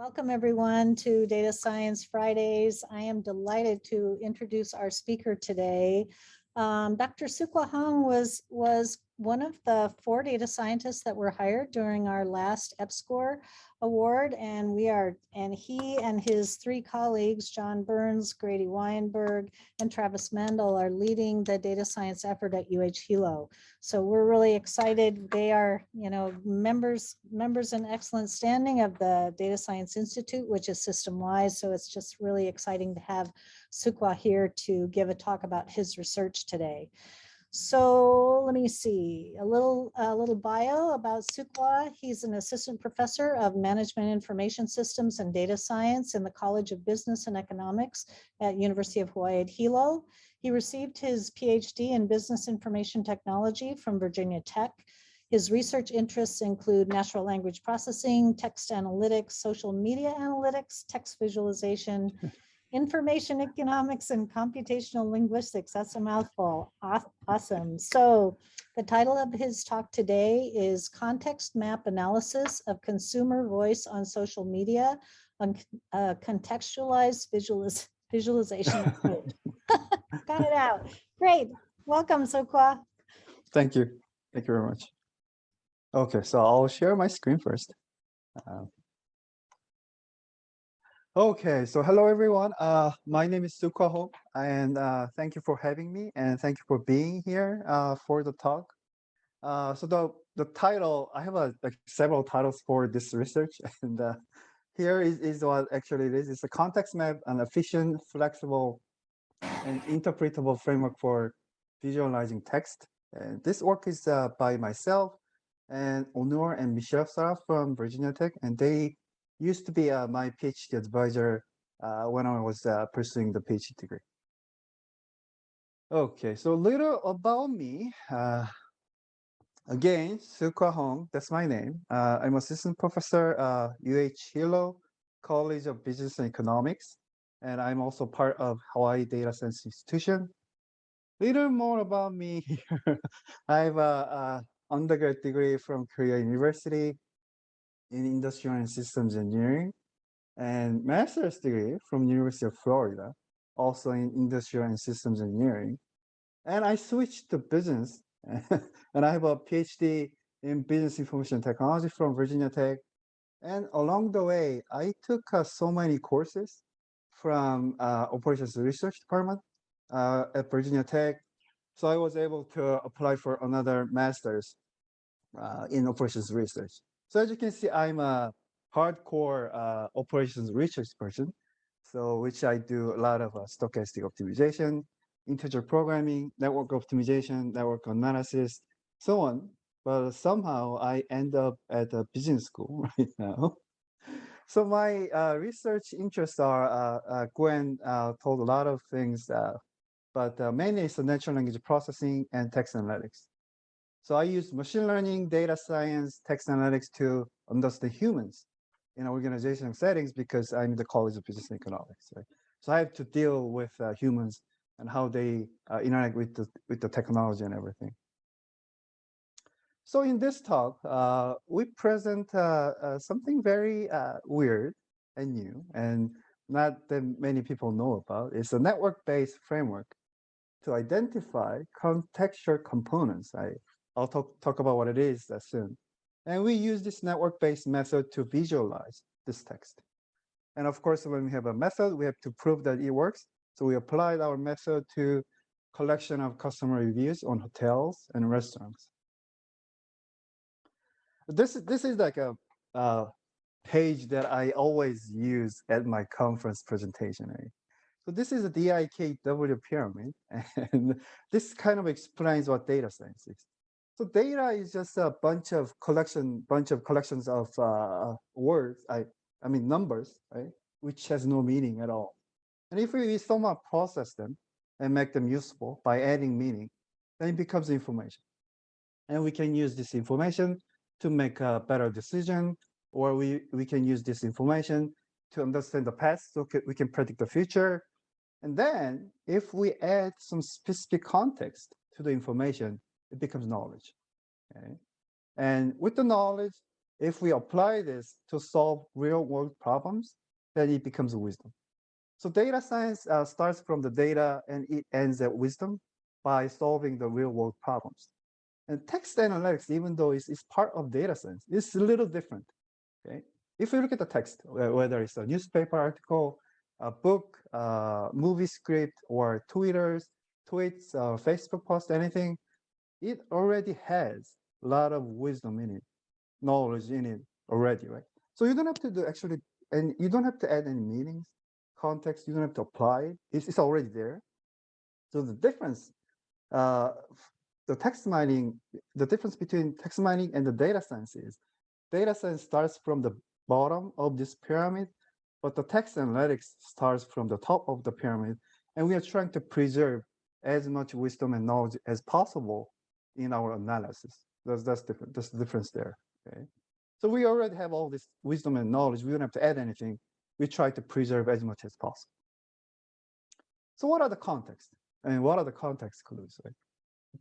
Welcome everyone to Data Science Fridays. I am delighted to introduce our speaker today. Dr. Sukhwa was one of the 4 data scientists that were hired during our last EPSCoR award, and he and his 3 colleagues, John Burns, Grady Weinberg, and Travis Mandel, are leading the data science effort at Hilo. So we're really excited. They are, members in excellent standing of the Data Science Institute, which is system-wide. So it's just really exciting to have Sukhwa here to give a talk about his research today. So let me see, a little bio about Sukhwa. He's an assistant professor of management information systems and data science in the College of Business and Economics at University of Hawaii at Hilo. He received his PhD in business information technology from Virginia Tech. His research interests include natural language processing, text analytics, social media analytics, text visualization, information economics, and computational linguistics. That's a mouthful. Awesome. So the title of his talk today is Context Map Analysis of Consumer Voice on Social Media, on Contextualized Visualization Approach. Got it out. Great. Welcome, Sukhwa. Thank you. Thank you very much. Okay, so I'll share my screen first. Okay, so hello everyone. My name is Sukhwa, and thank you for having me, and thank you for being here for the talk. So the title, I have like several titles for this research, and here is what actually it is. It's a context map, an efficient, flexible, and interpretable framework for visualizing text. And this work is by myself and Onur and Michelle Sarah from Virginia Tech, and they used to be my PhD advisor when I was pursuing the PhD degree. Okay, so a little about me. Again, Sukhwa Hong, that's my name. I'm assistant professor Hilo College of Business and Economics, and I'm also part of Hawaii Data Science Institution. Little more about me here. I have a undergrad degree from Korea University in Industrial and Systems Engineering, and master's degree from University of Florida, also in Industrial and Systems Engineering. And I switched to business, and I have a PhD in Business Information Technology from Virginia Tech. And along the way, I took so many courses from Operations Research Department at Virginia Tech. So I was able to apply for another master's in Operations Research. So as you can see, I'm a hardcore operations research person, so which I do a lot of stochastic optimization, integer programming, network optimization, network analysis, so on. But somehow I end up at a business school right now. So my research interests are, Gwen told a lot of things, but mainly it's natural language processing and text analytics. So I use machine learning, data science, text analytics to understand humans in organizational settings because I'm in the College of Business and Economics. Right? So I have to deal with humans and how they interact with the technology and everything. So in this talk, we present something very weird and new, and not that many people know about. It's a network-based framework to identify contextual components. I'll talk about what it is soon. And we use this network-based method to visualize this text. And of course, when we have a method, we have to prove that it works. So we applied our method to collection of customer reviews on hotels and restaurants. This is like a page that I always use at my conference presentation. Right? So this is a DIKW pyramid, and this kind of explains what data science is. So data is just a bunch of collections of words, I mean numbers, right? Which has no meaning at all. And if we somehow process them and make them useful by adding meaning, then it becomes information. And we can use this information to make a better decision, or we can use this information to understand the past, so we can predict the future. And then if we add some specific context to the information, it becomes knowledge. Okay? And with the knowledge, if we apply this to solve real world problems, then it becomes wisdom. So data science starts from the data and it ends at wisdom by solving the real world problems. And text analytics, even though it's part of data science, it's a little different. Okay, if you look at the text, whether it's a newspaper article, a book, movie script, or tweets, Facebook post, anything, it already has a lot of wisdom in it, knowledge in it already, right? So you don't have to do actually, and you don't have to add any meanings, context. You don't have to apply it. It's already there. So the difference, uh, the text mining, the difference between text mining and the data science is data science starts from the bottom of this pyramid, but the text analytics starts from the top of the pyramid. And we are trying to preserve as much wisdom and knowledge as possible in our analysis. That's different. That's the difference there. Okay. So we already have all this wisdom and knowledge. We don't have to add anything. We try to preserve as much as possible. So what are the contexts? And what are the context clues? Right?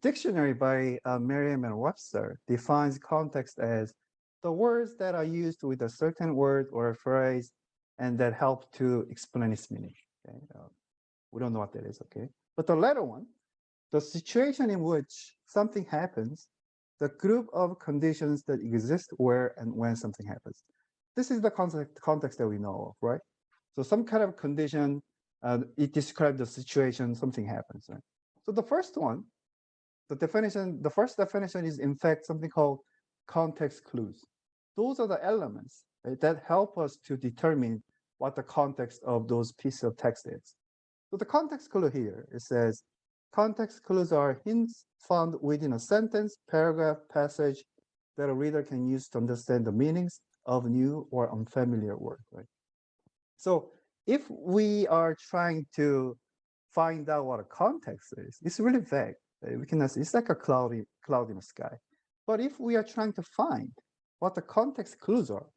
Dictionary by Merriam-Webster defines context as the words that are used with a certain word or a phrase and that help to explain its meaning. Okay? We don't know what that is, okay? But the latter one, the situation in which something happens, the group of conditions that exist where and when something happens. This is the context that we know of, right? So some kind of condition, it describes the situation, something happens, right? So the first one, the first definition is in fact something called context clues. Those are the elements, right, that help us to determine what the context of those pieces of text is. So the context clue here, it says, context clues are hints found within a sentence, paragraph, passage that a reader can use to understand the meanings of new or unfamiliar words, right? So if we are trying to find out what a context is, it's really vague. We can, it's like a cloud in the sky. But if we are trying to find what the context clues are,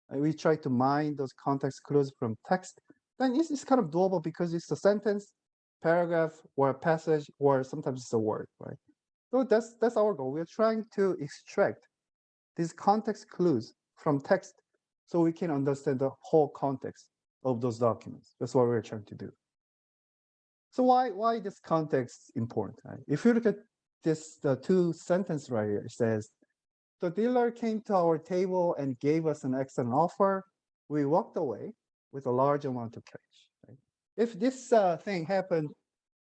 we try to mine those context clues from text, then it's kind of doable because it's a sentence, paragraph, or a passage, or sometimes it's a word, right? So that's our goal. We're trying to extract these context clues from text so we can understand the whole context of those documents. That's what we're trying to do. So why this context is important? Right? If you look at this, the two sentences right here, it says, the dealer came to our table and gave us an excellent offer. We walked away with a large amount of cash. Right? If this thing happened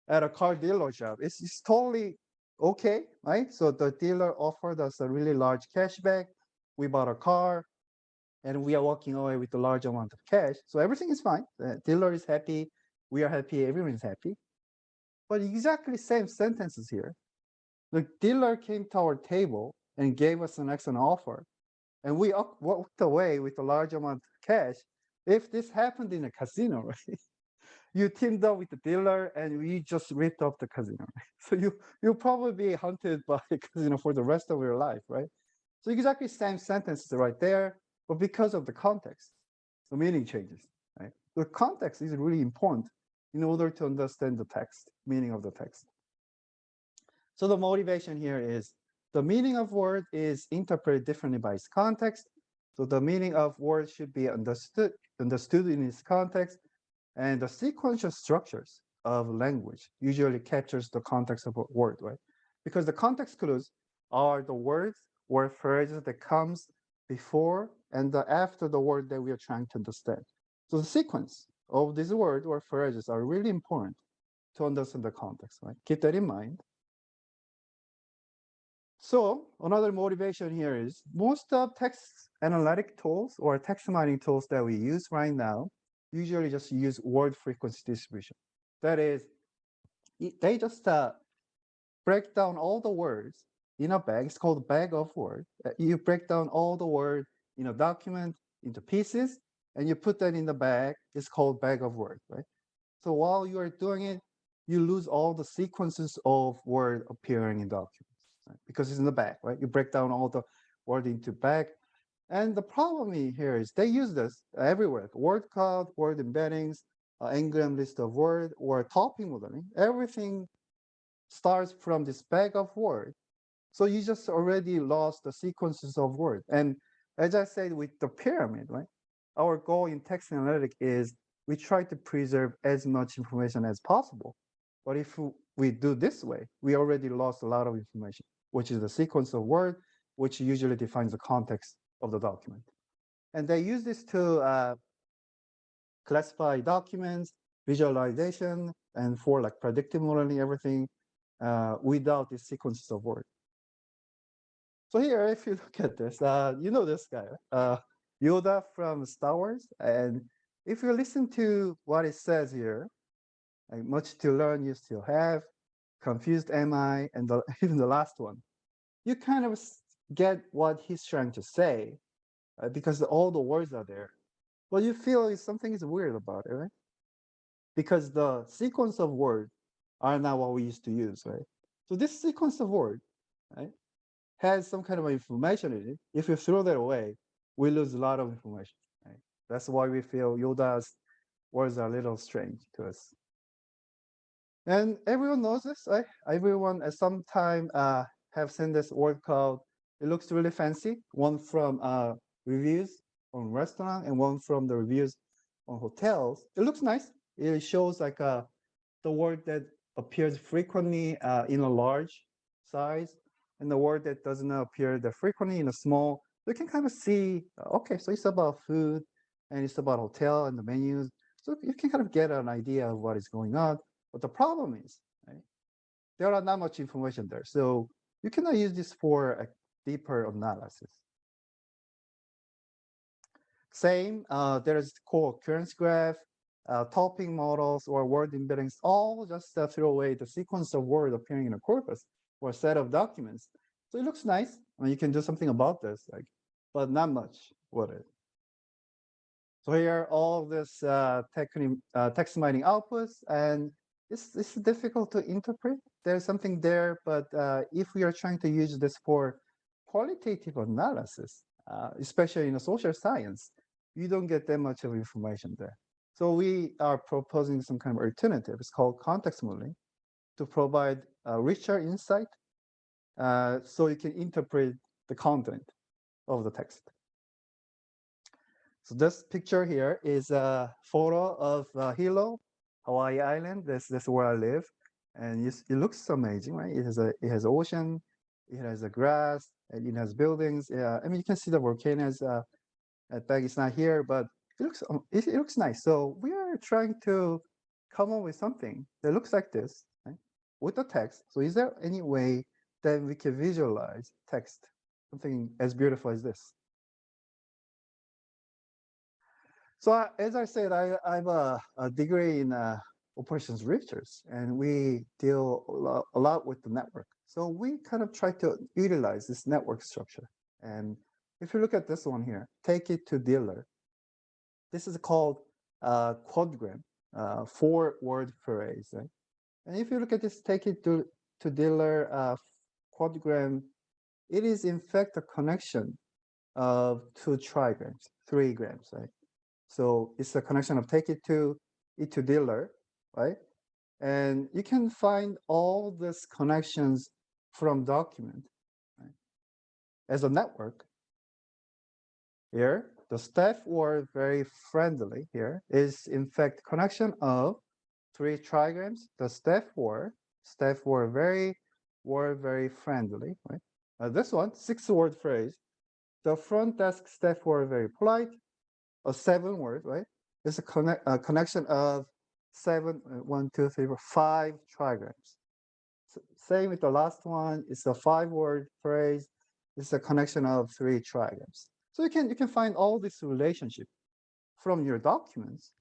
at a car dealership, it's totally okay, right? So the dealer offered us a really large cashback. We bought a car and we are walking away with a large amount of cash. So everything is fine. The dealer is happy. We are happy. Everyone is happy. But exactly same sentences here. The dealer came to our table and gave us an excellent offer, and we walked away with a large amount of cash. If this happened in a casino, right? You teamed up with the dealer and we just ripped off the casino. Right? So you'll probably be hunted by the casino for the rest of your life, right? So exactly same sentences right there, but because of the context, the meaning changes, right? The context is really important in order to understand the text, meaning of the text. So the motivation here is the meaning of word is interpreted differently by its context. So the meaning of word should be understood in its context, and the sequential structures of language usually captures the context of a word, right? Because the context clues are the words or phrases that comes before and after the word that we are trying to understand. So the sequence of these words or phrases are really important to understand the context, right? Keep that in mind. So another motivation here is most of text analytic tools or text mining tools that we use right now usually just use word frequency distribution. That is, they just break down all the words in a bag. It's called bag of words. You break down all the words in a document into pieces, and you put that in the bag. It's called bag of words, right? So while you are doing it, you lose all the sequences of word appearing in documents, right? Because it's in the bag, right? You break down all the word into bag. And the problem here is they use this everywhere. Word cloud, word embeddings, Ngram list of word, or topping modeling. Everything starts from this bag of word. So you just already lost the sequences of word. And as I said with the pyramid, right? Our goal in text analytic is we try to preserve as much information as possible. But if we do this way, we already lost a lot of information, which is the sequence of word, which usually defines the context of the document. And they use this to classify documents, visualization, and for like predictive modeling, everything without the sequences of words. So here, if you look at this, you know this guy, Yoda from Star Wars. And if you listen to what it says here, like much to learn you still have, confused am I, and even the last one, you kind of get what he's trying to say because all the words are there. But you feel something is weird about it, right? Because the sequence of words are not what we used to use, right? So this sequence of words, right, has some kind of information in it. If you throw that away, we lose a lot of information. Right? That's why we feel Yoda's words are a little strange to us. And everyone knows this, right? Everyone at some time have seen this word called, it looks really fancy, one from reviews on restaurant and one from the reviews on hotels. It looks nice. It shows like the word that appears frequently in a large size and the word that does not appear that frequently in a small. You can kind of see, okay, so it's about food and it's about hotel and the menus. So you can kind of get an idea of what is going on. But the problem is, right, there are not much information there. So you cannot use this for a deeper analysis. Same, there is co-occurrence graph, topping models, or word embeddings, all just throw away the sequence of words appearing in a corpus or a set of documents. So it looks nice. I mean, you can do something about this, like, but not much with it. So here are all this text mining outputs, and it's difficult to interpret. There's something there, but if we are trying to use this for qualitative analysis, especially in a social science, you don't get that much of information there. So we are proposing some kind of alternative. It's called context modeling to provide richer insight so you can interpret the content of the text. So this picture here is a photo of Hilo, Hawaii Island. This is where I live, and it looks amazing, right? It has ocean, it has a grass, and it has buildings. Yeah, I mean you can see the volcanoes. At back it's not here, but it looks nice. So we are trying to come up with something that looks like this, right? With the text. So is there any way that we can visualize text, something as beautiful as this? So as I said, I have a degree in operations research, and we deal a lot with the network. So we kind of try to utilize this network structure. And if you look at this one here, take it to dealer. This is called quadgram, 4-word phrase, right? And if you look at this, take it to dealer quadgram, it is in fact a connection of 2 trigrams, 3 grams, right? So it's a connection of take it to dealer, right? And you can find all these connections from document, right? As a network. Here, the staff word very friendly here is in fact connection of 3 trigrams. The staff word very friendly, right? This one, 6-word phrase. The front desk staff were very polite. A 7-word, right? It's a connection of 7, 1, 2, 3, 4, 5 trigrams. So same with the last one. It's a 5-word phrase. It's a connection of 3 trigrams. So you can find all this relationship from your documents.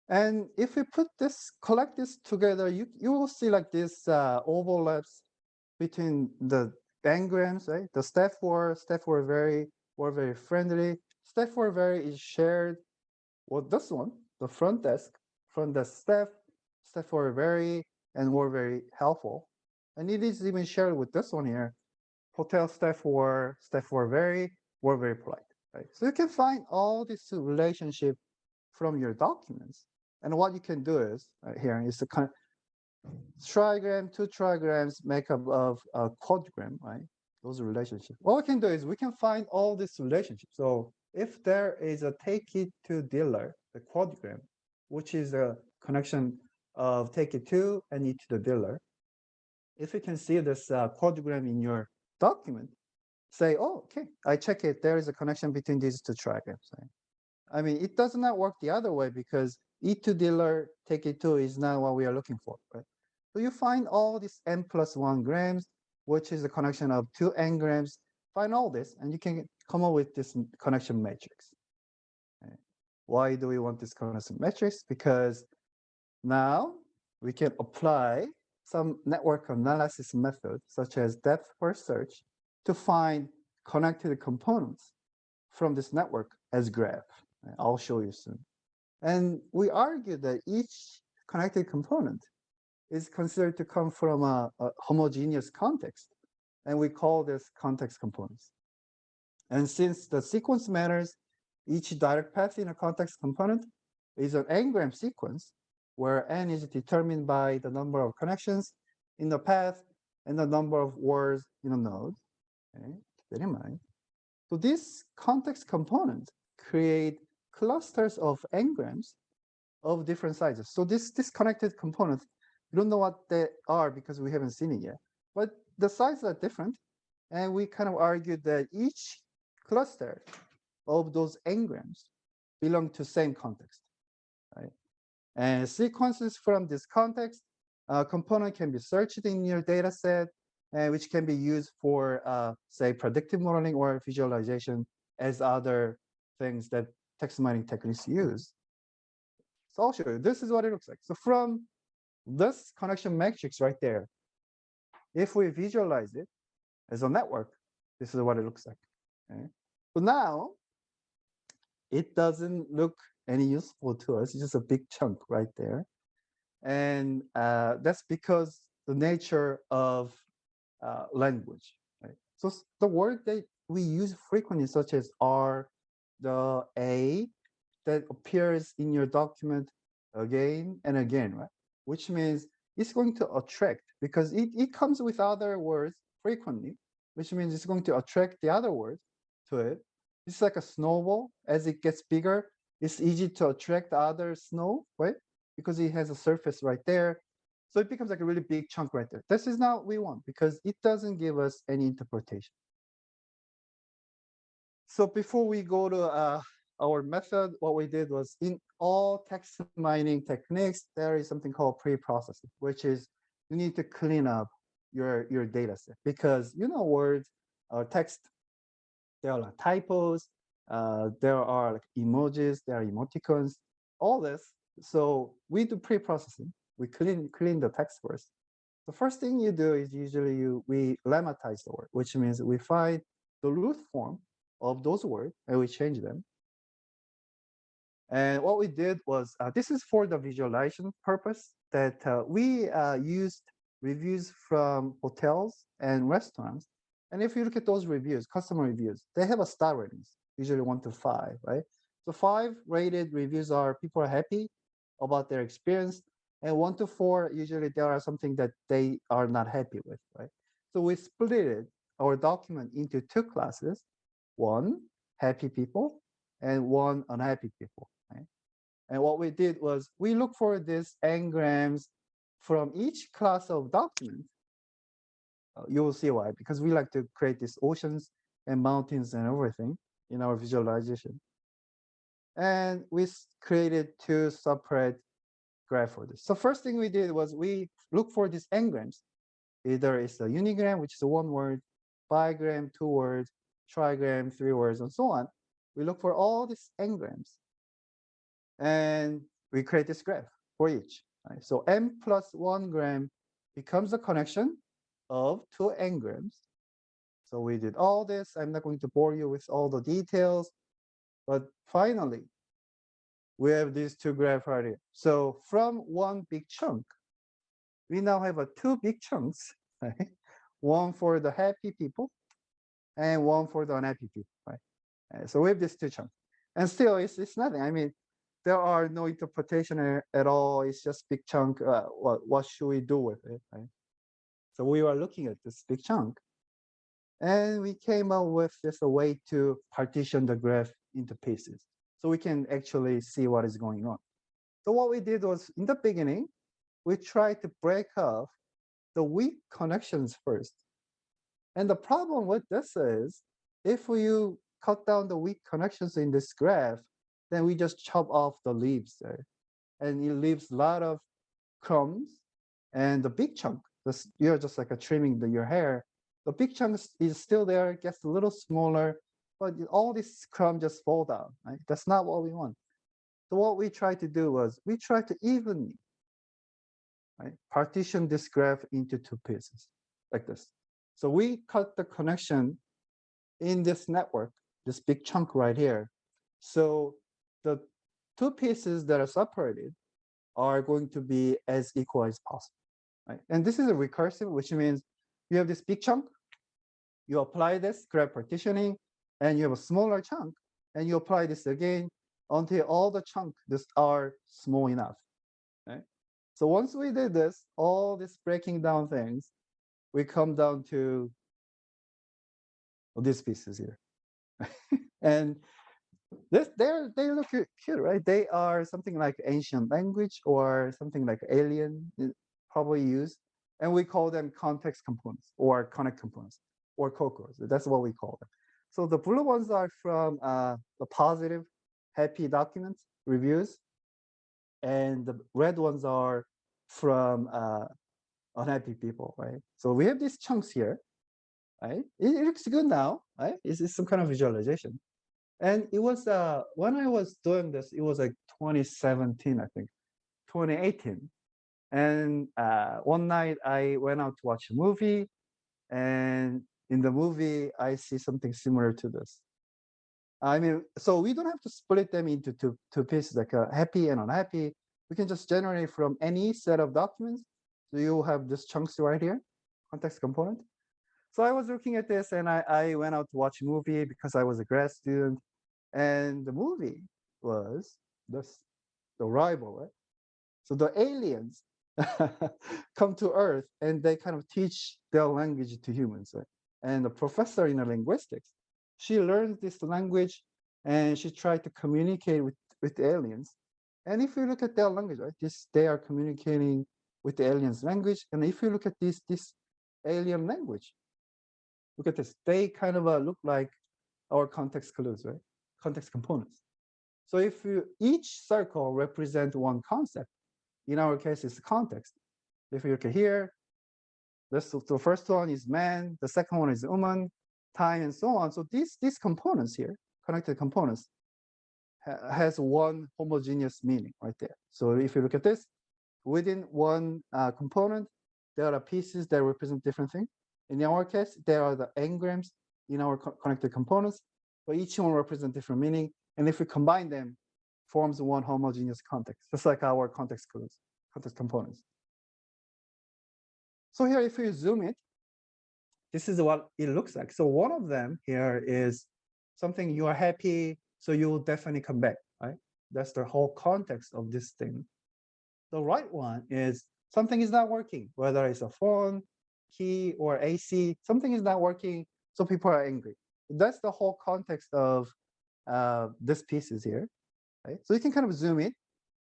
And if we collect this together, you will see like this overlaps between the engrams, right? The staff were very friendly. Staff were very is shared. Well, this one, the front desk staff were very helpful. And it is even shared with this one here. Hotel staff were very polite, right? So you can find all this relationship from your documents. And what you can do is here is the trigram, 2 trigrams make up of a quadgram, right? those relationships. What we can do is we can find all these relationships. So if there is a take it to dealer, the quadrigram, which is a connection of take it to and it to the dealer, if you can see this quadrigram in your document, say, oh, okay, I check it. There is a connection between these two trigrams. Right? I mean, it does not work the other way because E to dealer, take it to is not what we are looking for. Right? So you find all these n plus 1 grams, which is a connection of 2 n grams. Find all this, and you can come up with this connection matrix. Right? Why do we want this connection matrix? Because now we can apply some network analysis method, such as depth first search, to find connected components from this network as graph. I'll show you soon. And we argue that each connected component is considered to come from a homogeneous context, and we call this context components. And since the sequence matters, each direct path in a context component is an n-gram sequence, where n is determined by the number of connections in the path and the number of words in a node. Okay, keep that in mind. So these context components create clusters of n-grams of different sizes. So this connected component, we don't know what they are because we haven't seen it yet, but the sizes are different. And we kind of argued that each cluster of those n-grams belong to same context, right? And sequences from this context component can be searched in your data set, which can be used for, say, predictive modeling or visualization as other things that text mining techniques use. So I'll show you. This is what it looks like. So from this connection matrix right there, if we visualize it as a network, this is what it looks like. Okay? So now it doesn't look any useful to us. It's just a big chunk right there. And that's because the nature of language. Right? So the word that we use frequently, such as R, the A, that appears in your document again and again, right? Which means it's going to attract because it comes with other words frequently, which means it's going to attract the other words to it. It's like a snowball. As it gets bigger, it's easy to attract other snow, right? Because it has a surface right there. So it becomes like a really big chunk right there. This is not what we want because it doesn't give us any interpretation. So before we go to our method, what we did was in all text mining techniques, there is something called pre-processing, which is you need to clean up your data set because words or text, there are like typos, there are like emojis, there are emoticons, all this. So we do pre-processing. We clean the text first. The first thing you do is usually we lemmatize the word, which means we find the root form of those words and we change them. And what we did was, this is for the visualization purpose, that we used reviews from hotels and restaurants. And if you look at those reviews, customer reviews, they have a star ratings, usually 1 to 5, right? So 5 rated reviews are people are happy about their experience, and 1 to 4, usually there are something that they are not happy with, right? So we split our document into 2 classes, 1 happy people and 1 unhappy people. Right? And what we did was we look for these n-grams from each class of document. You will see why, because we like to create these oceans and mountains and everything in our visualization. And we created 2 separate graph for this. So first thing we did was we look for these n-grams. Either it's a unigram, which is a 1 word, bigram, 2 words, trigram, 3 words, and so on. We look for all these n-grams. And we create this graph for each. Right? So m plus 1 gram becomes a connection of 2 n-grams. So we did all this. I'm not going to bore you with all the details, but finally, we have these 2 graphs right here. So from 1 big chunk, we now have 2 big chunks, right? 1 for the happy people and 1 for the unhappy people, right? So we have these 2 chunks. And still, it's nothing. I mean, there are no interpretation at all. It's just big chunk. What should we do with it? Right? So we were looking at this big chunk, And we came up with just a way to partition the graph into pieces so we can actually see what is going on. So what we did was, in the beginning, we tried to break off the weak connections first. And the problem with this is, if you cut down the weak connections in this graph, then we just chop off the leaves there. And it leaves a lot of crumbs, and the big chunk, you're just like trimming your hair. The big chunk is still there, gets a little smaller, but all this crumb just fall down, right? That's not what we want. So what we tried to do was, we tried to evenly, right, partition this graph into two pieces, like this. So we cut the connection in this network, this big chunk right here. So the two pieces that are separated are going to be as equal as possible, right? And this is a recursive, which means you have this big chunk, you apply this graph partitioning, and you have a smaller chunk, and you apply this again until all the chunks are small enough, right? So once we did this, all this breaking down things, we come down to these pieces here. And they look cute, right? They are something like ancient language or something like alien, probably used. And we call them context components or connect components or cocos. That's what we call them. So the blue ones are from the positive, happy documents, reviews. And the red ones are from unhappy people, right? So we have these chunks here, right? It looks good now, right? It's some kind of visualization. And it was when I was doing this, it was like 2017, I think, 2018. And one night I went out to watch a movie, and in the movie I see something similar to this. I mean, so we don't have to split them into two pieces, like happy and unhappy. We can just generate from any set of documents. So you have this chunks right here, context component. So I was looking at this, and I went out to watch a movie because I was a grad student. And the movie was this, the rival, right? So the aliens come to Earth, and they kind of teach their language to humans, right? And the professor in linguistics, she learned this language, and she tried to communicate with the aliens. And if you look at their language, right, they are communicating with the aliens' language. And if you look at this alien language, look at this. They kind of look like our context clues, right? Context components. So if each circle represents one concept, in our case, it's the context. If you look at here, the first one is man, the second one is woman, time, and so on. So these components here, connected components, has one homogeneous meaning right there. So if you look at this, within one component, there are pieces that represent different things. In our case, there are the engrams in our connected components, but each one represents different meaning. And if we combine them, forms one homogeneous context, just like our context clues, context components. So here, if you zoom it, this is what it looks like. So one of them here is something you are happy, so you will definitely come back, right? That's the whole context of this thing. The right one is something is not working, whether it's a phone, key, or AC, something is not working, so people are angry. That's the whole context of this pieces here, right? So you can kind of zoom in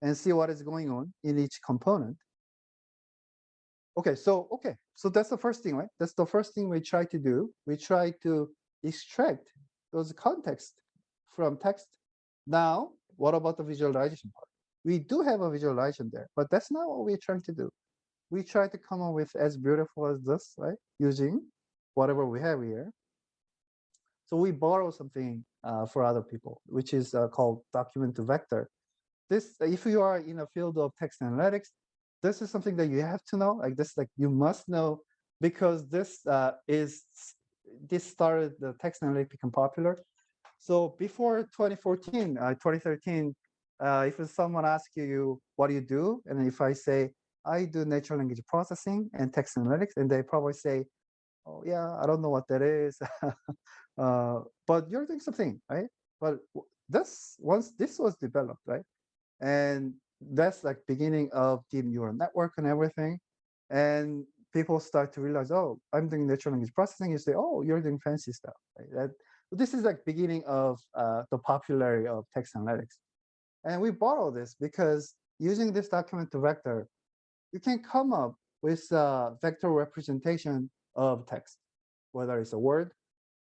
and see what is going on in each component. Okay, so that's the first thing, right? That's the first thing we try to do. We try to extract those context from text. Now, what about the visualization part? We do have a visualization there, but that's not what we're trying to do. We try to come up with as beautiful as this, right? Using whatever we have here. So we borrow something for other people, which is called document to vector. This, if you are in a field of text analytics, this is something that you have to know. Like this, like you must know, because this started the text analytics become popular. So before 2014, 2013, if someone asks you, what do you do? And if I say, I do natural language processing and text analytics, and they probably say, oh yeah, I don't know what that is. But you're doing something, right? But once this was developed, right? And that's like beginning of deep neural network and everything. And people start to realize, oh, I'm doing natural language processing. You say, oh, you're doing fancy stuff. Right? This is like beginning of the popularity of text analytics. And we borrow this because using this document to vector, you can come up with a vector representation of text, whether it's a word,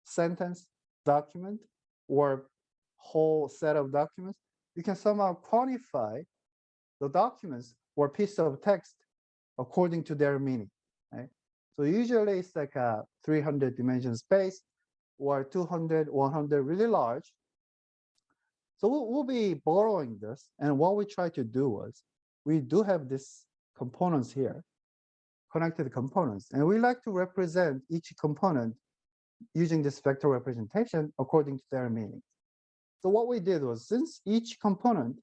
sentence, document, or whole set of documents. You can somehow quantify the documents or piece of text according to their meaning, right? So usually it's like a 300 dimension space or 200, 100, really large. So we'll be borrowing this. And what we try to do was, we do have these components here, connected components, and we like to represent each component using this vector representation according to their meaning. So what we did was, since each component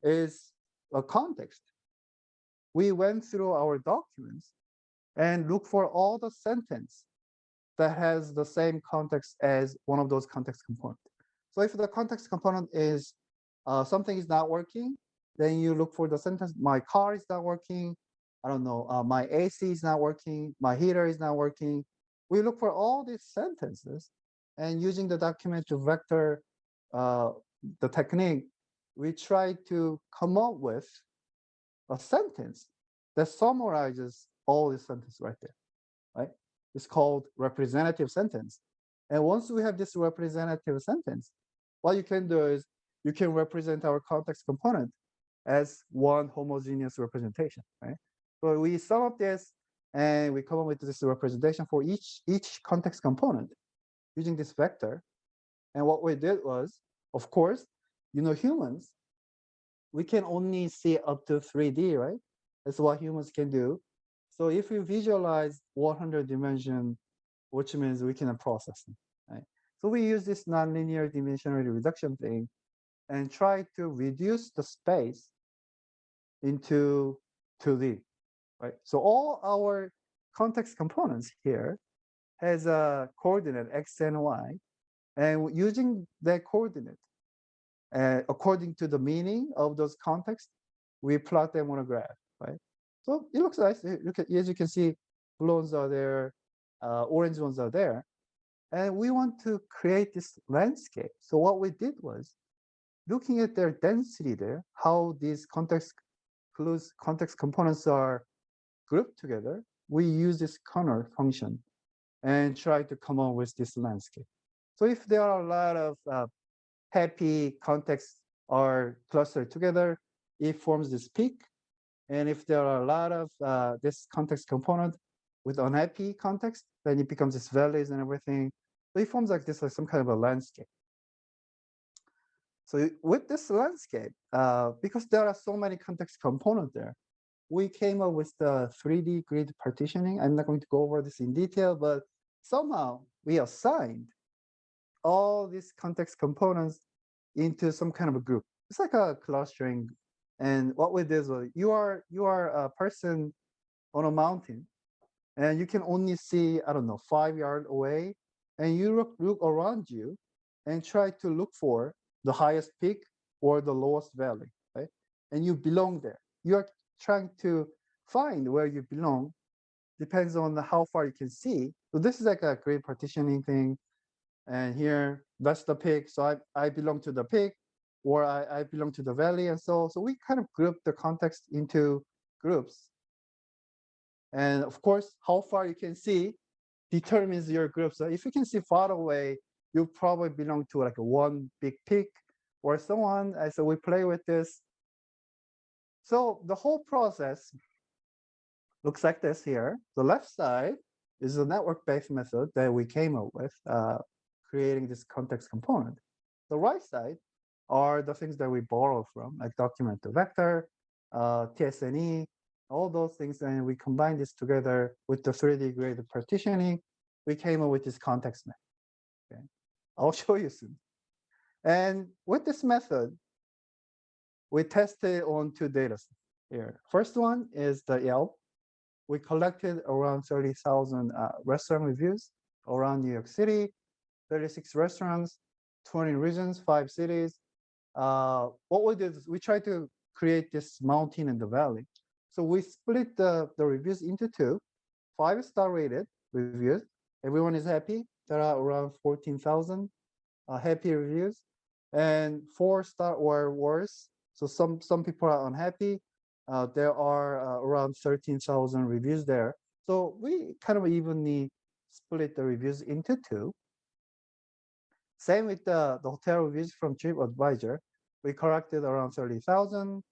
is a context, we went through our documents and looked for all the sentence that has the same context as one of those context components. So if the context component is something is not working, then you look for the sentence, my car is not working, I don't know, my AC is not working, my heater is not working. We look for all these sentences, and using the document to vector the technique, we try to come up with a sentence that summarizes all these sentences right there, right? It's called representative sentence. And once we have this representative sentence, what you can do is you can represent our context component as one homogeneous representation, right? So we sum up this and we come up with this representation for each context component using this vector. And what we did was, of course, humans, we can only see up to 3D, right? That's what humans can do. So if we visualize 100 dimension, which means we can process them, right? So we use this nonlinear dimensionality reduction thing and try to reduce the space into 2D, right? So all our context components here has a coordinate x and y, and using that coordinate, according to the meaning of those contexts, we plot them on a graph, right? So it looks nice. Look at, as you can see, blue ones are there, orange ones are there, and we want to create this landscape. So what we did was, looking at their density there, how these context components are grouped together, we use this corner function and try to come up with this landscape. So if there are a lot of happy contexts are clustered together, it forms this peak. And if there are a lot of this context component with unhappy context, then it becomes this valleys and everything. So it forms like this, like some kind of a landscape. So with this landscape, because there are so many context components there, we came up with the 3D grid partitioning. I'm not going to go over this in detail, but somehow we assigned all these context components into some kind of a group. It's like a clustering. And what we did was, you are a person on a mountain, and you can only see, I don't know, 5 yards away, and you look around you and try to look for the highest peak or the lowest valley, right? And you belong there. You are trying to find where you belong, depends on how far you can see. So this is like a grid partitioning thing. And here, that's the peak. So I belong to the peak, or I belong to the valley. And so we kind of group the context into groups. And of course, how far you can see determines your group. So if you can see far away, you probably belong to like one big peak or so on. And so we play with this. So the whole process looks like this here. The left side is a network-based method that we came up with, creating this context component. The right side are the things that we borrow from, like document to vector, TSNE, all those things, and we combine this together with the 3D grid partitioning. We came up with this context map. Okay, I'll show you soon. And with this method, we tested on 2 data sets here. First one is the Yelp. We collected around 30,000 restaurant reviews around New York City, 36 restaurants, 20 regions, 5 cities. What we did is we tried to create this mountain and the valley. So we split the reviews into 2. 5-star rated reviews. Everyone is happy. There are around 14,000 happy reviews, and 4-star or worse. So some people are unhappy. There are around 13,000 reviews there. So we kind of evenly split the reviews into two. Same with the hotel reviews from TripAdvisor. We collected around 30,000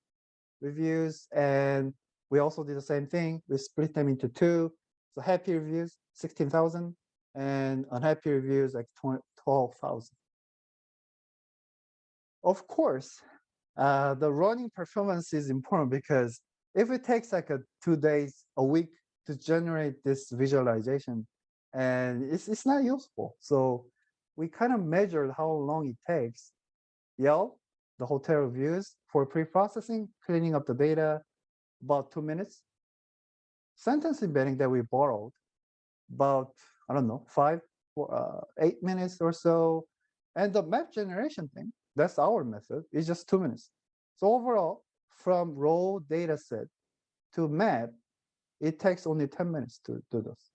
reviews, and we also did the same thing. We split them into two. So happy reviews, 16,000, and unhappy reviews, like 12,000. Of course, the running performance is important, because if it takes like 2 days, a week to generate this visualization, and it's not useful. So we kind of measured how long it takes. Yelp, the hotel reviews, for pre-processing, cleaning up the data, about 2 minutes. Sentence embedding that we borrowed, about, I don't know, 8 minutes or so. And the map generation thing, that's our method, is just 2 minutes. So overall, from raw data set to map, it takes only 10 minutes to do this.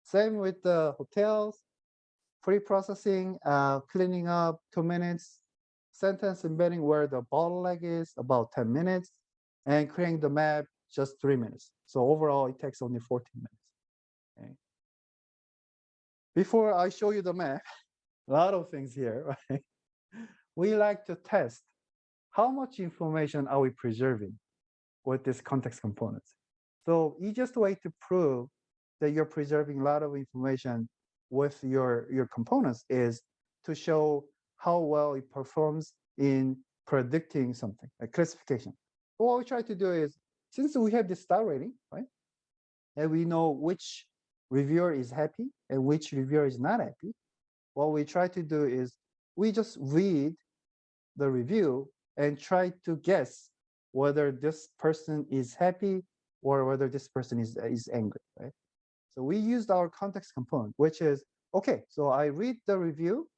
Same with the hotels, pre-processing, cleaning up, 2 minutes. Sentence embedding, where the bottleneck is, about 10 minutes. And creating the map, just 3 minutes. So overall, it takes only 14 minutes. Okay. Before I show you the map, a lot of things here, right? We like to test how much information are we preserving with this context components. So easiest way to prove that you're preserving a lot of information with your components is to show how well it performs in predicting something, like classification. So what we try to do is, since we have this star rating, right, and we know which reviewer is happy and which reviewer is not happy, what we try to do is we just read the review and try to guess whether this person is happy or whether this person is angry, right? So we used our context component, which is, okay, so I read the review,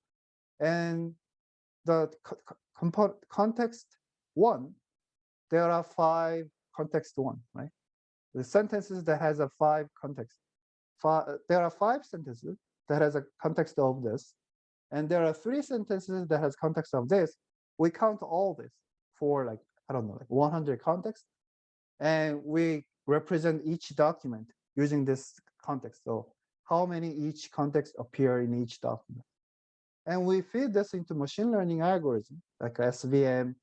and the context one, there are 5 context one, right? The sentences that has a 5 context. There are 5 sentences that has a context of this, and there are 3 sentences that has context of this. We count all this for, like, I don't know, like 100 context, and we represent each document using this context. So how many each context appear in each document. And we feed this into machine learning algorithm, like SVM,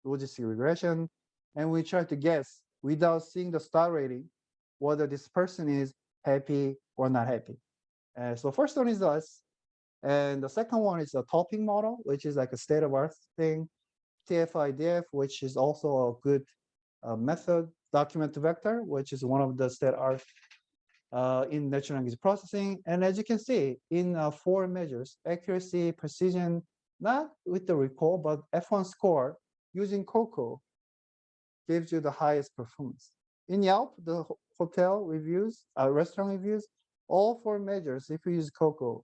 logistic regression, and we try to guess, without seeing the star rating, whether this person is happy or not happy. So first one is us, and the second one is a topping model, which is like a state of art thing. TF-IDF, which is also a good method. Document to vector, which is one of the state art in natural language processing. And as you can see, in 4 measures, accuracy, precision, not with the recall, but F1 score using COCO gives you the highest performance. In Yelp, the hotel reviews, restaurant reviews, all 4 measures, if you use COCO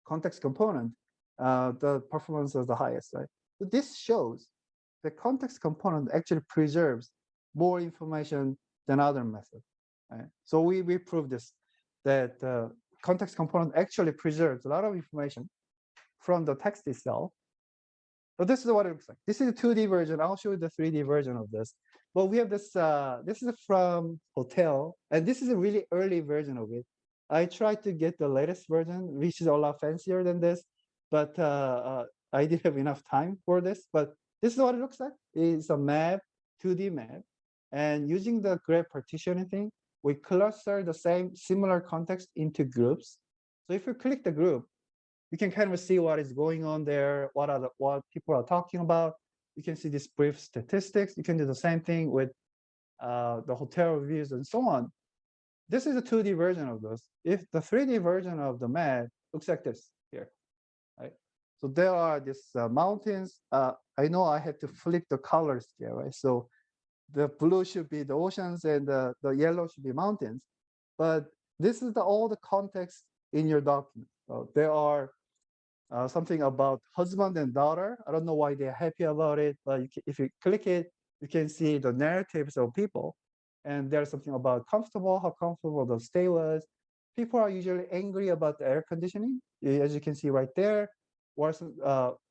context component, the performance is the highest, right? So this shows the context component actually preserves more information than other methods. Right? So we proved this, that context component actually preserves a lot of information from the text itself. But this is what it looks like. This is a 2D version. I'll show you the 3D version of this. But we have this, this is from hotel, and this is a really early version of it. I tried to get the latest version, which is a lot fancier than this, but I didn't have enough time for this. But this is what it looks like. It's a map, 2D map. And using the graph partitioning thing, we cluster the similar context into groups. So if you click the group, you can kind of see what is going on there, what people are talking about. You can see these brief statistics. You can do the same thing with the hotel reviews and so on. This is a 2D version of this. If the 3D version of the map looks like this here, right? So there are these mountains. I know I had to flip the colors here, right? So the blue should be the oceans and the yellow should be mountains. But this is all the context in your document. So there are something about husband and daughter. I don't know why they're happy about it, but if you click it, you can see the narratives of people. And there's something about comfortable, how comfortable the stay was. People are usually angry about the air conditioning, as you can see right there. Or some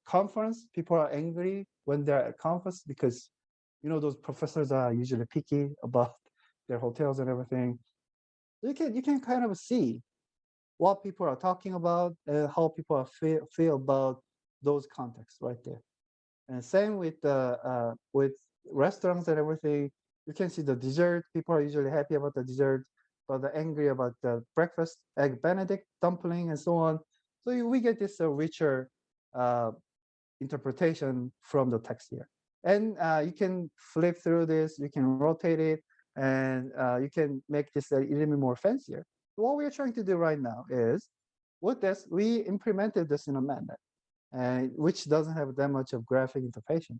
conference, people are angry when they're at conference because those professors are usually picky about their hotels and everything. You can kind of see what people are talking about and how people are feel about those contexts right there. And same with restaurants and everything. You can see the dessert. People are usually happy about the dessert, but they're angry about the breakfast, egg Benedict, dumpling, and so on. So we get this richer uh, interpretation from the text here. And you can flip through this, you can rotate it, and you can make this a little bit more fancier. What we're trying to do right now is, with this, we implemented this in a method, which doesn't have that much of graphic interpretation.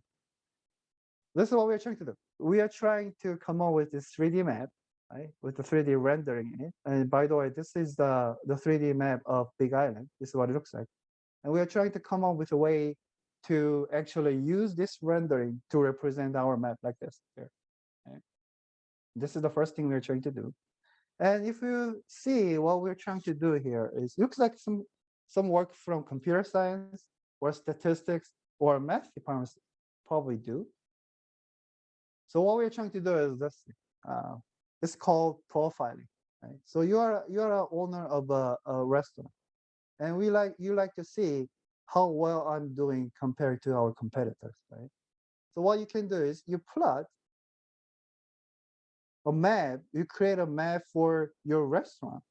This is what we're trying to do. We are trying to come up with this 3D map, right, with the 3D rendering in it. And by the way, this is the 3D map of Big Island. This is what it looks like. And we are trying to come up with a way to actually use this rendering to represent our map like this here. Okay? This is the first thing we're trying to do. And if you see what we're trying to do here is, looks like some work from computer science or statistics or math departments probably do. So what we're trying to do is this. It's called profiling. Right? So you're an owner of a restaurant, and you like to see how well I'm doing compared to our competitors, right? So what you can do is you plot a map, you create a map for your restaurant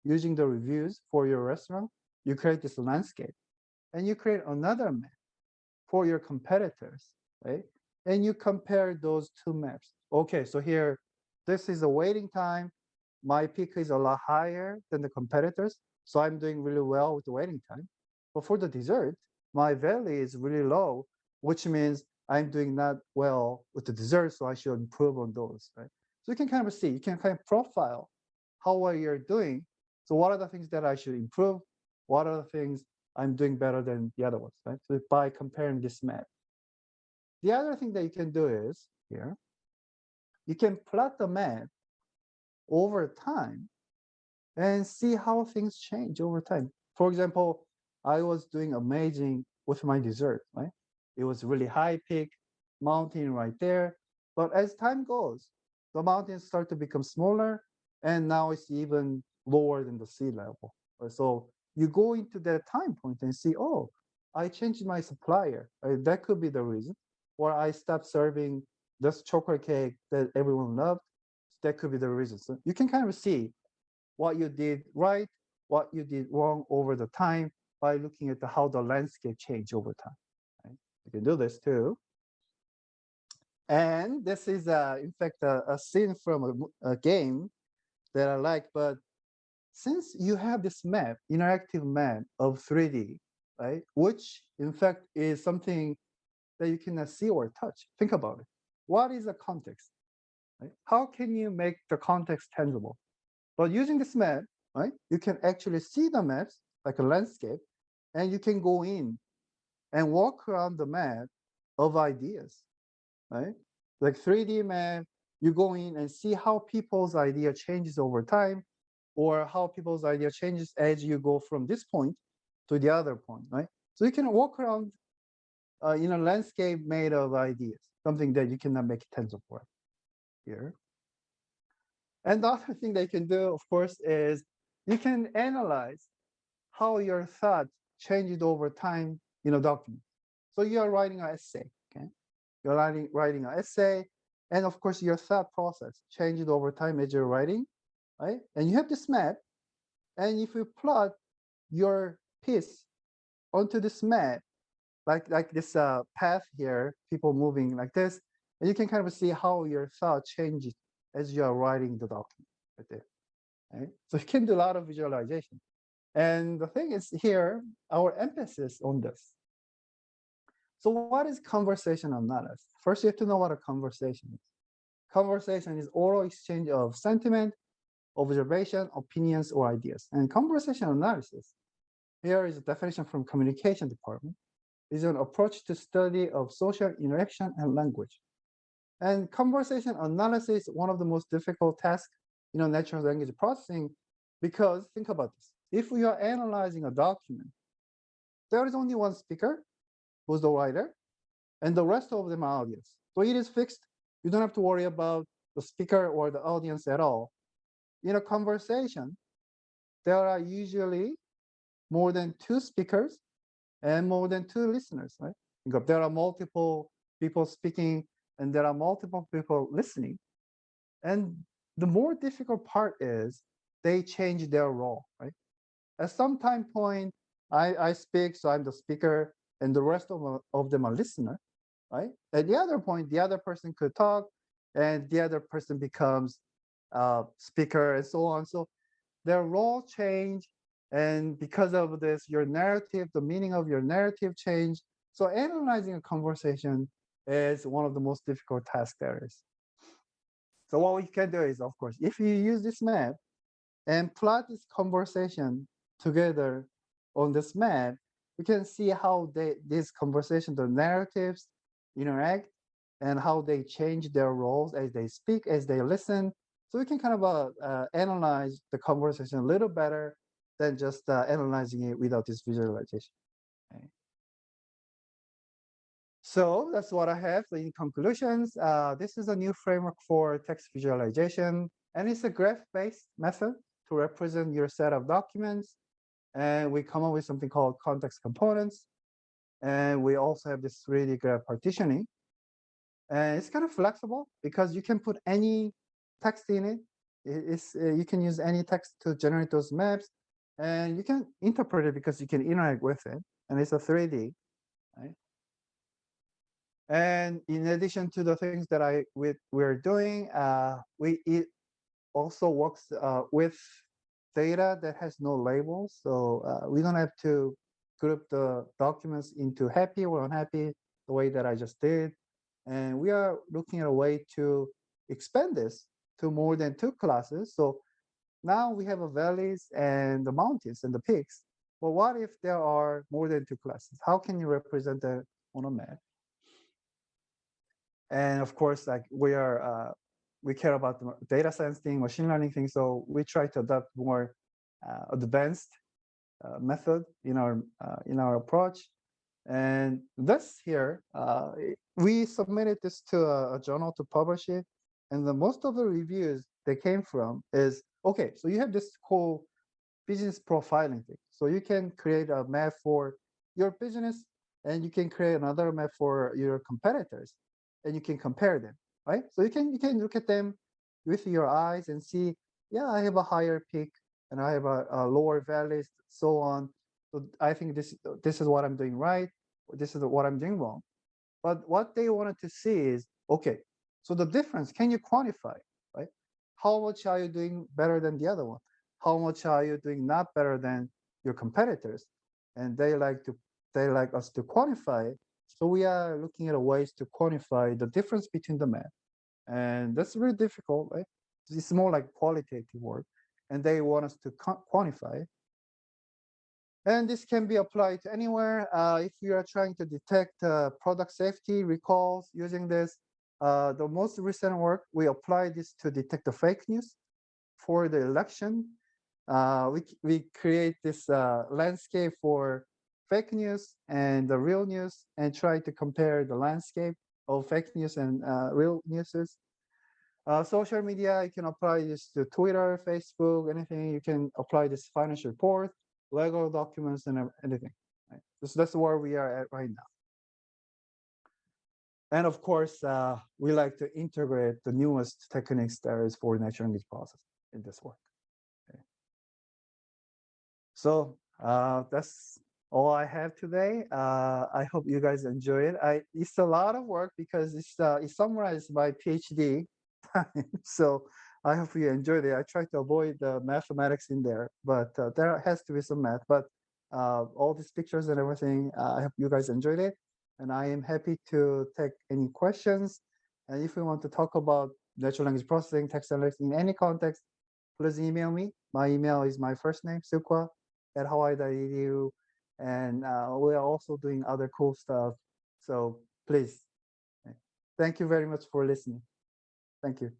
using the reviews for your restaurant. You create this landscape, and you create another map for your competitors, right? And you compare those two maps. Okay, so here, this is a waiting time. My peak is a lot higher than the competitors, so I'm doing really well with the waiting time. But for the dessert, my valley is really low, which means I'm doing not well with the dessert, so I should improve on those, right? So you can kind of see, you can kind of profile how well you're doing. So what are the things that I should improve? What are the things I'm doing better than the other ones, right? So by comparing this map. The other thing that you can do is here, you can plot the map over time and see how things change over time. For example, I was doing amazing with my dessert, right? It was really high peak, mountain right there. But as time goes, the mountains start to become smaller, and now it's even lower than the sea level. So you go into that time point and see, oh, I changed my supplier. That could be the reason. Or I stopped serving this chocolate cake that everyone loved. That could be the reason. So you can kind of see what you did right, what you did wrong over the time by looking at how the landscape changed over time. Right? You can do this too. And this is, in fact, a scene from a game that I like. But since you have this map, interactive map of 3D, right, which in fact is something that you cannot see or touch, think about it. What is the context? Right? How can you make the context tangible? But using this map, right, you can actually see the maps like a landscape, and you can go in and walk around the map of ideas, right? Like 3D map, you go in and see how people's idea changes over time, or how people's idea changes as you go from this point to the other point, right? So you can walk around in a landscape made of ideas, something that you cannot make tangible here. And the other thing that you can do, of course, is you can analyze how your thought changed over time in a document. So you are writing an essay, okay? You're writing an essay, and of course your thought process changed over time as you're writing, right? And you have this map, and if you plot your piece onto this map, like this path here, people moving like this, and you can kind of see how your thought changes as you are writing the document right there. Right? So you can do a lot of visualization. And the thing is here, our emphasis on this. So what is conversation analysis? First, you have to know what a conversation is. Conversation is oral exchange of sentiment, observation, opinions, or ideas. And conversation analysis, here is a definition from communication department, is an approach to study of social interaction and language. And conversation analysis is one of the most difficult tasks, natural language processing, because think about this. If we are analyzing a document, there is only one speaker, who's the writer, and the rest of them are audience. So it is fixed. You don't have to worry about the speaker or the audience at all. In a conversation, there are usually more than two speakers and more than two listeners, right? Because there are multiple people speaking and there are multiple people listening. And the more difficult part is they change their role, right? At some time point, I speak, so I'm the speaker, and the rest of them are listener, right? At the other point, the other person could talk, and the other person becomes speaker, and so on. So their role change, and because of this, your narrative, the meaning of your narrative change. So analyzing a conversation is one of the most difficult tasks there is. So what we can do is, of course, if you use this map and plot this conversation together on this map, we can see how these conversations, the narratives interact and how they change their roles as they speak, as they listen. So we can kind of analyze the conversation a little better than just analyzing it without this visualization. Okay. So that's what I have in conclusions. This is a new framework for text visualization, and it's a graph-based method to represent your set of documents. And we come up with something called context components. And we also have this 3D graph partitioning. And it's kind of flexible because you can put any text in it. You can use any text to generate those maps, and you can interpret it because you can interact with it. And it's a 3D, right? And in addition to the things that we're doing, it also works with data that has no labels. So we don't have to group the documents into happy or unhappy the way that I just did. And we are looking at a way to expand this to more than two classes. So now we have a valleys and the mountains and the peaks. But what if there are more than two classes? How can you represent that on a map? And of course, like we care about the data science thing, machine learning thing. So we try to adopt more advanced method in our approach. And this here, we submitted this to a journal to publish it. And most of the reviews they came from is, okay, so you have this cool business profiling thing. So you can create a map for your business and you can create another map for your competitors and you can compare them, right? So you can look at them with your eyes and see, yeah, I have a higher peak and I have a lower valleys, so on. So I think this is what I'm doing right, or this is what I'm doing wrong. But what they wanted to see is, okay, so the difference, can you quantify, right? How much are you doing better than the other one? How much are you doing not better than your competitors? And they like us to quantify it. So we are looking at ways to quantify the difference between the map. And that's really difficult, right? It's more like qualitative work. And they want us to quantify it. And this can be applied to anywhere. If you are trying to detect product safety recalls using this, the most recent work, we applied this to detect the fake news for the election. We create this landscape for fake news and the real news and try to compare the landscape of fake news and real news. Social media, you can apply this to Twitter, Facebook, anything. You can apply this financial report, legal documents, and anything. Right? So that's where we are at right now. And of course, we like to integrate the newest techniques there is for natural language processing in this work. Okay. So that's all I have today. I hope you guys enjoy it. It's a lot of work because it's summarized by PhD time. So I hope you enjoyed it. I try to avoid the mathematics in there, but there has to be some math. But all these pictures and everything, I hope you guys enjoyed it. And I am happy to take any questions. And if you want to talk about natural language processing, text analytics in any context, please email me. My email is my first name, Sukhwa, at hawaii.edu. And we are also doing other cool stuff. So please. Thank you very much for listening. Thank you.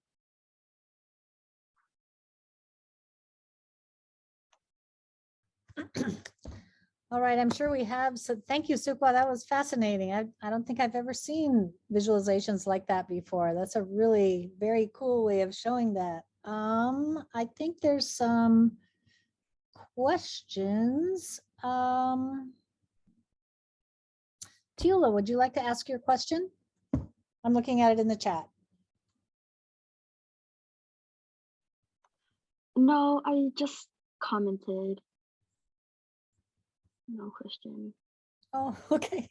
All right, I'm sure we have. So thank you, Sukhwa. That was fascinating. I don't think I've ever seen visualizations like that before. That's a really very cool way of showing that. I think there's some questions. Tila, would you like to ask your question? I'm looking at it in the chat. No, I just commented. No question. Oh, okay.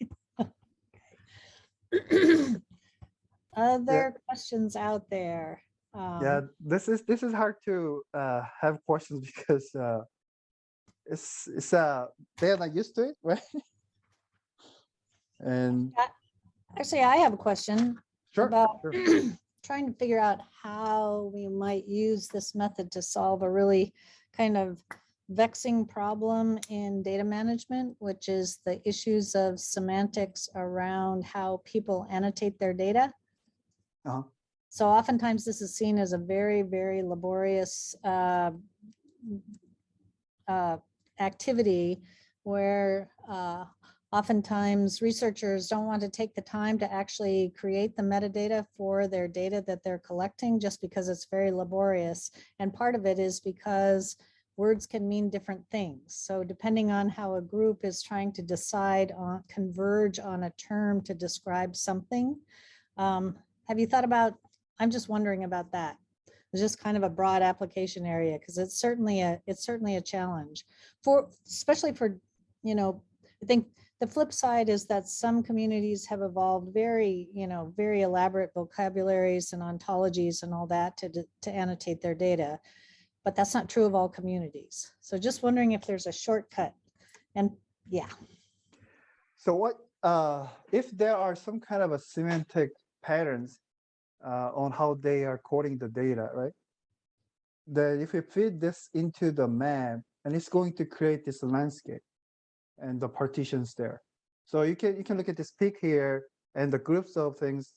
Other questions out there? Yeah, this is hard to have questions because it's they're not used to it, right? And Actually, I have a question sure, about sure. trying to figure out how we might use this method to solve a really kind of vexing problem in data management, which is the issues of semantics around how people annotate their data. Uh-huh. So oftentimes this is seen as a very, very laborious activity where oftentimes researchers don't want to take the time to actually create the metadata for their data that they're collecting just because it's very laborious. And part of it is because words can mean different things. So depending on how a group is trying to decide on, converge on a term to describe something, have you thought about, I'm just wondering about that. It's just kind of a broad application area because it's certainly a challenge for, especially for, you know, I think the flip side is that some communities have evolved very, you know, very elaborate vocabularies and ontologies and all that to annotate their data, but that's not true of all communities. So just wondering if there's a shortcut. And yeah. So what if there are some kind of a semantic patterns on how they are coding the data, right? That if you feed this into the map, and it's going to create this landscape and the partitions there. So you can look at this peak here and the groups of things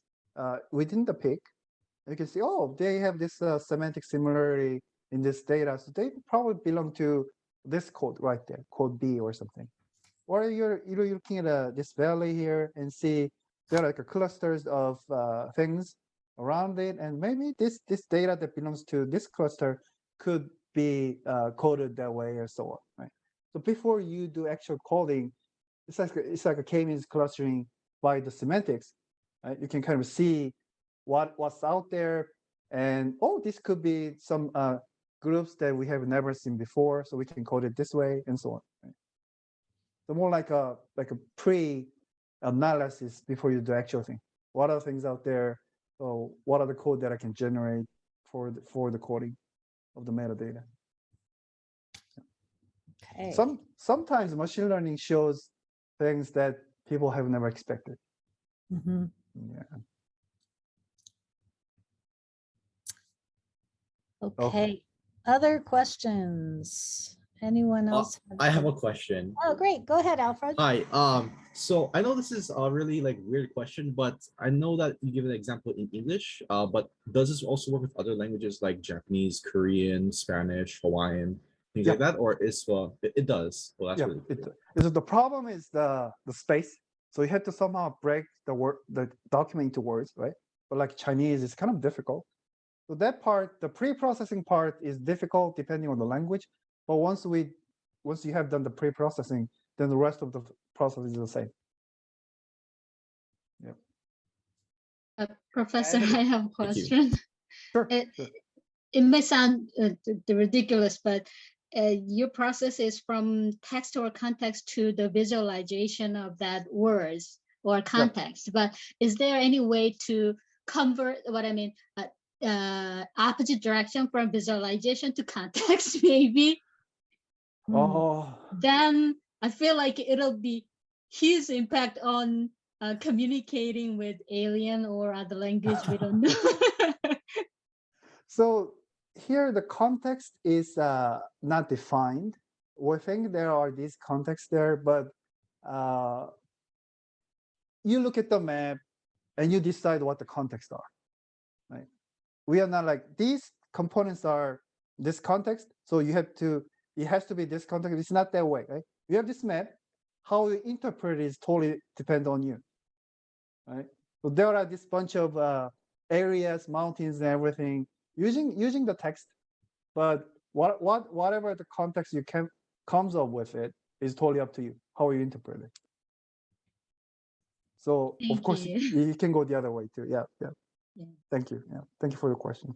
within the peak. You can see, oh, they have this semantic similarity in this data, so they probably belong to this code right there, code B or something. Or you're looking at this valley here and see there are like a clusters of things around it, and maybe this data that belongs to this cluster could be coded that way or so on, right? So before you do actual coding, it's like a k-means clustering by the semantics, right? You can kind of see what's out there, and oh, this could be some groups that we have never seen before, so we can code it this way and so on, right? So more like a pre-analysis before you do actual thing. What are things out there? So what are the code that I can generate for the coding of the metadata? Okay. Sometimes machine learning shows things that people have never expected. Mm-hmm. Yeah. Okay. Other questions? Anyone else? I have a question. Oh, great. Go ahead, Alfred. Hi. So I know this is a really like weird question, but I know that you give an example in English. But does this also work with other languages like Japanese, Korean, Spanish, Hawaiian, things like that, or is it does? Well, that's really cool. The problem is the space. So you have to somehow break the document into words, right? But like Chinese, it's kind of difficult. So that part, the pre-processing part, is difficult depending on the language. But once you have done the pre-processing, then the rest of the process is the same. Yeah. Professor, I have a question. Sure. It may sound ridiculous, but your process is from text or context to the visualization of that words or context. But is there any way to convert what I mean? Opposite direction from visualization to context, maybe? Oh. Then I feel like it'll be huge impact on communicating with alien or other language we don't know. So here the context is not defined. We think there are these contexts there, but you look at the map, and you decide what the context are, right? We are not like these components are this context, so it has to be this context. It's not that way, right? You have this map, how you interpret it is totally depend on you, right? So there are this bunch of areas, mountains, and everything using the text, but whatever the context you comes up with it is totally up to you how you interpret it. So of Thank course you. you can go the other way too. Yeah. Yeah. Thank you. Yeah, thank you for the question.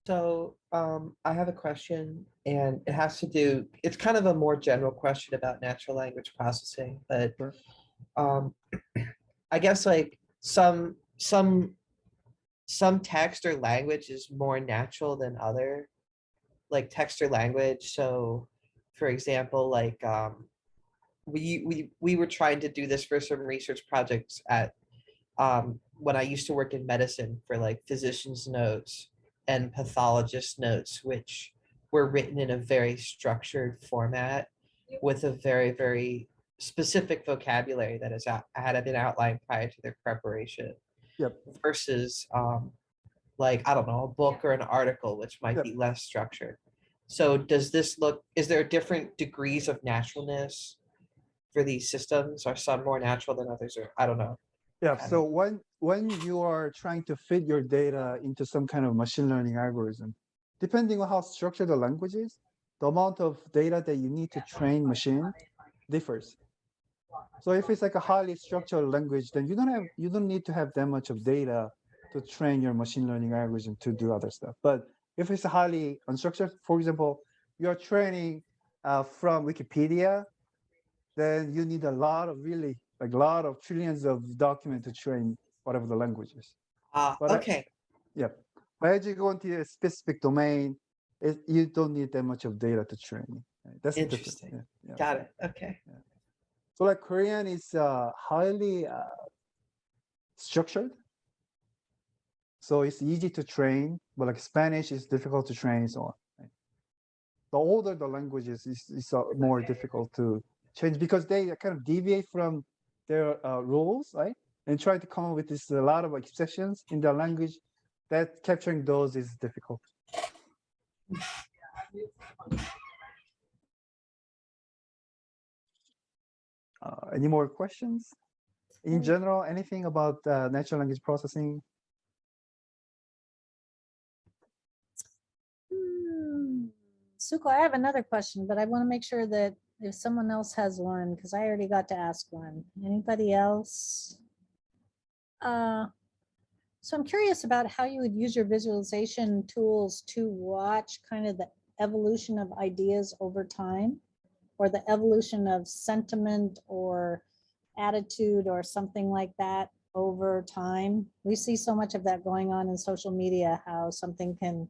So I have a question, and it has to do, it's kind of a more general question about natural language processing, but Sure. I guess like some text or language is more natural than other, like text or language. So for example, like we were trying to do this for some research projects at when I used to work in medicine, for like physician's notes and pathologist notes, which were written in a very structured format with a very, very specific vocabulary that had been outlined prior to their preparation. Yep. Versus like, I don't know, a book or an article, which might Yep. be less structured. So does this look, is there different degrees of naturalness for these systems? Are some more natural than others? Or I don't know. Yeah. Kind So when you are trying to fit your data into some kind of machine learning algorithm, depending on how structured the language is, the amount of data that you need to train machine differs. So if it's like a highly structured language, then you don't need to have that much of data to train your machine learning algorithm to do other stuff. But if it's a highly unstructured, for example, you're training from Wikipedia, then you need a lot of trillions of documents to train whatever the language is. But okay. Yeah. But as you go into a specific domain, you don't need that much of data to train. Right? That's Interesting. different. Yeah. Got it. Okay. So like Korean is highly structured. So it's easy to train, but like Spanish is difficult to train, so on. Right? The older the languages is more difficult to change because they kind of deviate from their rules, right? And try to come up with a lot of exceptions in their language. That capturing those is difficult. Any more questions? In general, anything about natural language processing? Sukhwa, I have another question, but I want to make sure that if someone else has one, because I already got to ask one. Anybody else? So I'm curious about how you would use your visualization tools to watch kind of the evolution of ideas over time, or the evolution of sentiment or attitude or something like that over time. We see so much of that going on in social media, how something can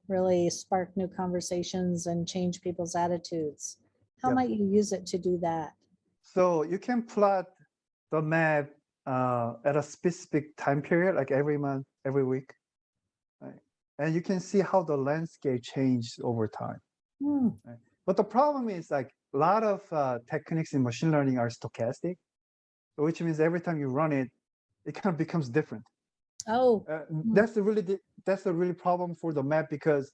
really spark new conversations and change people's attitudes. How Yep. might you use it to do that? So you can plot the map at a specific time period, like every month, every week, right? And you can see how the landscape changed over time. Hmm. Right? But the problem is like a lot of techniques in machine learning are stochastic, which means every time you run it, it kind of becomes different. Oh, That's a really problem for the map because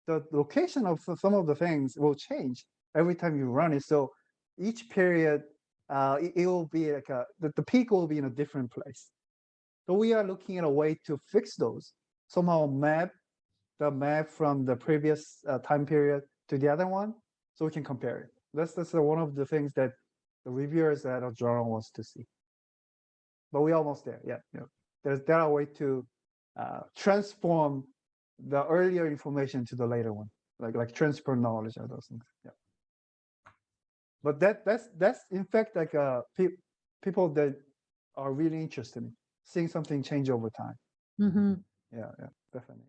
the location of some of the things will change every time you run it. So each period, it will be like the peak will be in a different place. So we are looking at a way to fix those. Somehow map the map from the previous time period to the other one, so we can compare it. That's one of the things that the reviewers at a journal wants to see. But we're almost there. Yeah. There are ways to transform the earlier information to the later one, like transfer knowledge or those things. Yeah. But that's in fact like people that are really interested in seeing something change over time. mm-hmm. Yeah, definitely.